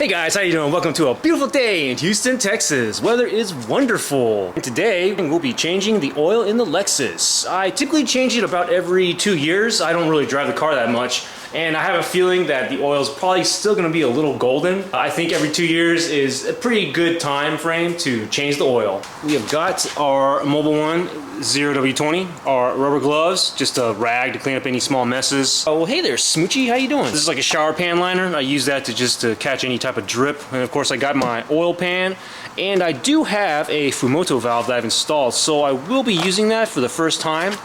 Hey guys, how you doing? Welcome to a beautiful day in Houston, Texas. Weather is wonderful. And today we'll be changing the oil in the Lexus. I typically change it about every 2 years. I don't really drive the car that much. And I have a feeling that the oil is probably still going to be a little golden. I think every 2 years is a pretty good time frame to change the oil. We have got our Mobile One 0W20, our rubber gloves, just a rag to clean up any small messes. Oh, hey there, Smoochie, how you doing? This is like a shower pan liner. I use that to just catch any type of drip. And of course I got my oil pan, and I do have a Fumoto valve that I've installed, so I will be using that for the first time.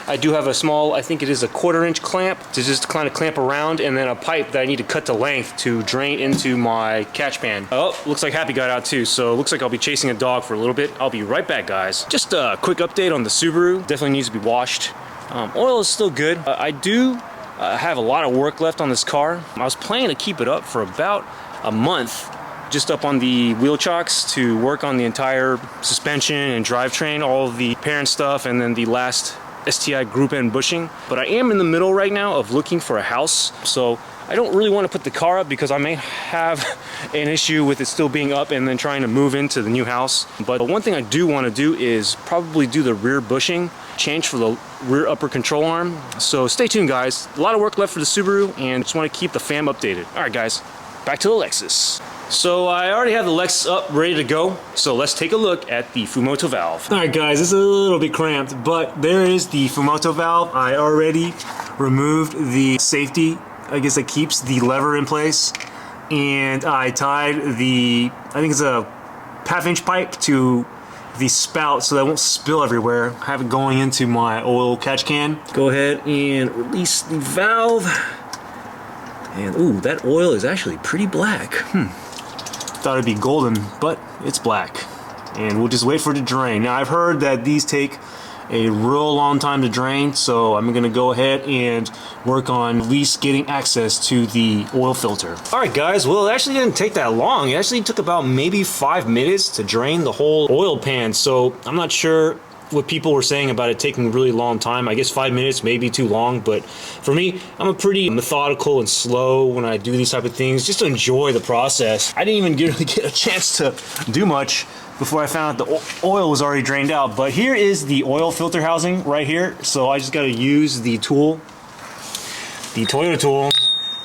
I do have a small, I think it is a 1/4-inch clamp to just kind of clamp around, and then a pipe that I need to cut to length to drain into my catch pan. Oh, looks like Happy got out too, so it looks like I'll be chasing a dog for a little bit. I'll be right back, guys. Just a quick update on the Subaru. Definitely needs to be washed. Oil is still good. I do have a lot of work left on this car. I was planning to keep it up for about a month, just up on the wheel chocks to work on the entire suspension and drivetrain, all of the parent stuff, and then the last STI group end bushing. But I am in the middle right now of looking for a house, so I don't really want to put the car up because I may have an issue with it still being up and then trying to move into the new house. But one thing I do want to do is probably do the rear bushing, change for the rear upper control arm. So stay tuned, guys. A lot of work left for the Subaru, and just want to keep the fam updated. All right, guys, back to the Lexus. So I already have the Lexus up, ready to go. So let's take a look at the Fumoto valve. All right, guys, this is a little bit cramped, but there is the Fumoto valve. I already removed the safety, I guess, that keeps the lever in place. And I tied the, I think it's a 1/2-inch pipe to the spout so that it won't spill everywhere. I have it going into my oil catch can. Go ahead and release the valve. And ooh, that oil is actually pretty black. Thought it'd be golden, but it's black. And we'll just wait for it to drain. Now, I've heard that these take a real long time to drain, so I'm gonna go ahead and work on at least getting access to the oil filter. All right, guys, well, it actually didn't take that long. It actually took about maybe 5 minutes to drain the whole oil pan, so I'm not sure what people were saying about it taking a really long time. I guess 5 minutes may be too long, but for me, I'm a pretty methodical and slow when I do these type of things, just to enjoy the process. I didn't even really get a chance to do much before I found out the oil was already drained out. But here is the oil filter housing right here. So I just got to use the tool, the Toyota tool,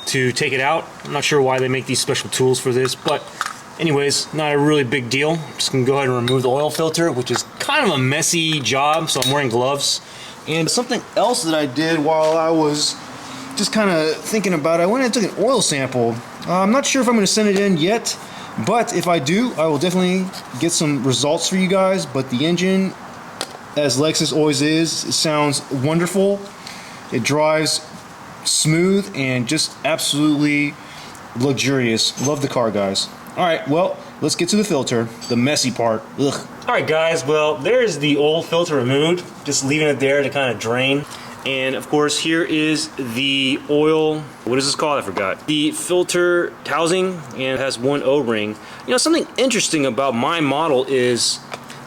to take it out. I'm not sure why they make these special tools for this, but anyways, not a really big deal. Just gonna go ahead and remove the oil filter, which is kind of a messy job, so I'm wearing gloves. And something else that I did while I was just kind of thinking about it, I went and took an oil sample. I'm not sure if I'm gonna send it in yet, but if I do, I will definitely get some results for you guys. But the engine, as Lexus always is, it sounds wonderful. It drives smooth and just absolutely luxurious. Love the car, guys. All right, well, let's get to the filter, the messy part. Ugh. All right, guys, well, there's the oil filter removed, just leaving it there to kind of drain. And of course, here is the oil, what is this called? I forgot. The filter housing, and it has one O-ring. You know, something interesting about my model is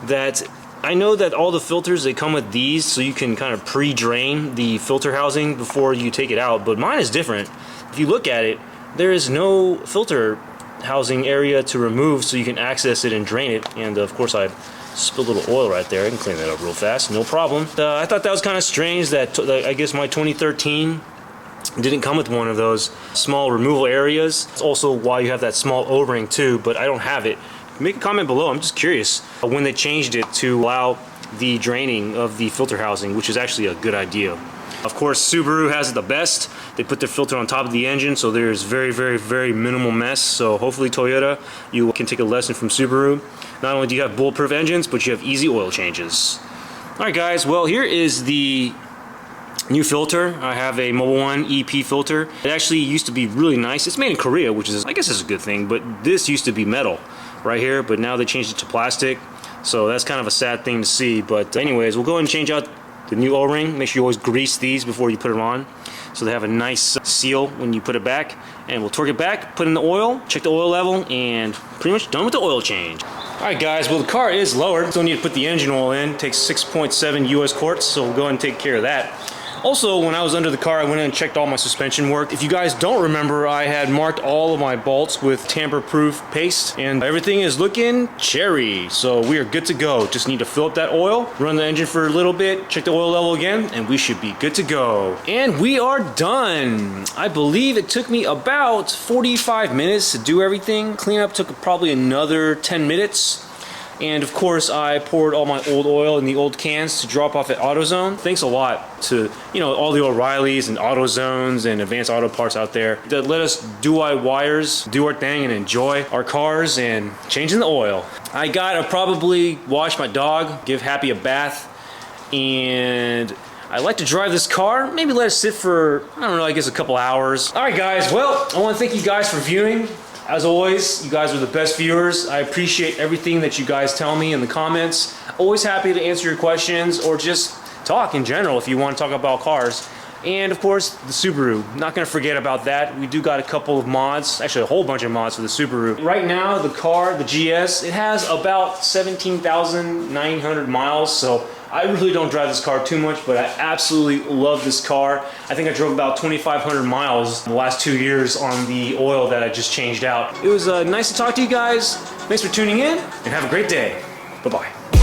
that I know that all the filters, they come with these, so you can kind of pre-drain the filter housing before you take it out, but mine is different. If you look at it, there is no filter housing area to remove, so you can access it and drain it. And of course I spilled a little oil right there. I can clean that up real fast, no problem. I thought that was kind of strange that I guess my 2013 didn't come with one of those small removal areas. It's also why you have that small O-ring too, but I don't have it. Make a comment below. I'm just curious when they changed it to allow the draining of the filter housing, which is actually a good idea. Of course, Subaru has it the best. They put their filter on top of the engine, so there's very, very, very minimal mess. So hopefully, Toyota, you can take a lesson from Subaru. Not only do you have bulletproof engines, but you have easy oil changes. All right, guys, well, here is the new filter. I have a Mobile One EP filter. It actually used to be really nice. It's made in Korea, which is, I guess, is a good thing, but this used to be metal right here, but now they changed it to plastic. So that's kind of a sad thing to see. But anyways, we'll go ahead and change out the new O-ring. Make sure you always grease these before you put them on, so they have a nice seal when you put it back. And we'll torque it back, put in the oil, check the oil level, and pretty much done with the oil change. Alright guys, well the car is lowered. Still need to put the engine oil in. It takes 6.7 US quarts, so we'll go ahead and take care of that. Also, when I was under the car, I went in and checked all my suspension work. If you guys don't remember, I had marked all of my bolts with tamper-proof paste, and everything is looking cherry. So we are good to go. Just need to fill up that oil, run the engine for a little bit, check the oil level again, and we should be good to go. And we are done. I believe it took me about 45 minutes to do everything. Cleanup took probably another 10 minutes. And of course, I poured all my old oil in the old cans to drop off at AutoZone. Thanks a lot to, you know, all the O'Reillys and AutoZones and Advanced Auto Parts out there that let us DIYers do our thing and enjoy our cars and changing the oil. I gotta probably wash my dog, give Happy a bath, and I like to drive this car, maybe let it sit for, I don't know, I guess a couple hours. All right, guys, well, I want to thank you guys for viewing. As always, you guys are the best viewers. I appreciate everything that you guys tell me in the comments. Always happy to answer your questions or just talk in general if you want to talk about cars. And of course, the Subaru. Not gonna forget about that. We do got a couple of mods, actually a whole bunch of mods for the Subaru. Right now, the car, the GS, it has about 17,900 miles, so I really don't drive this car too much, but I absolutely love this car. I think I drove about 2,500 miles in the last 2 years on the oil that I just changed out. It was nice to talk to you guys. Thanks for tuning in, and have a great day. Bye-bye.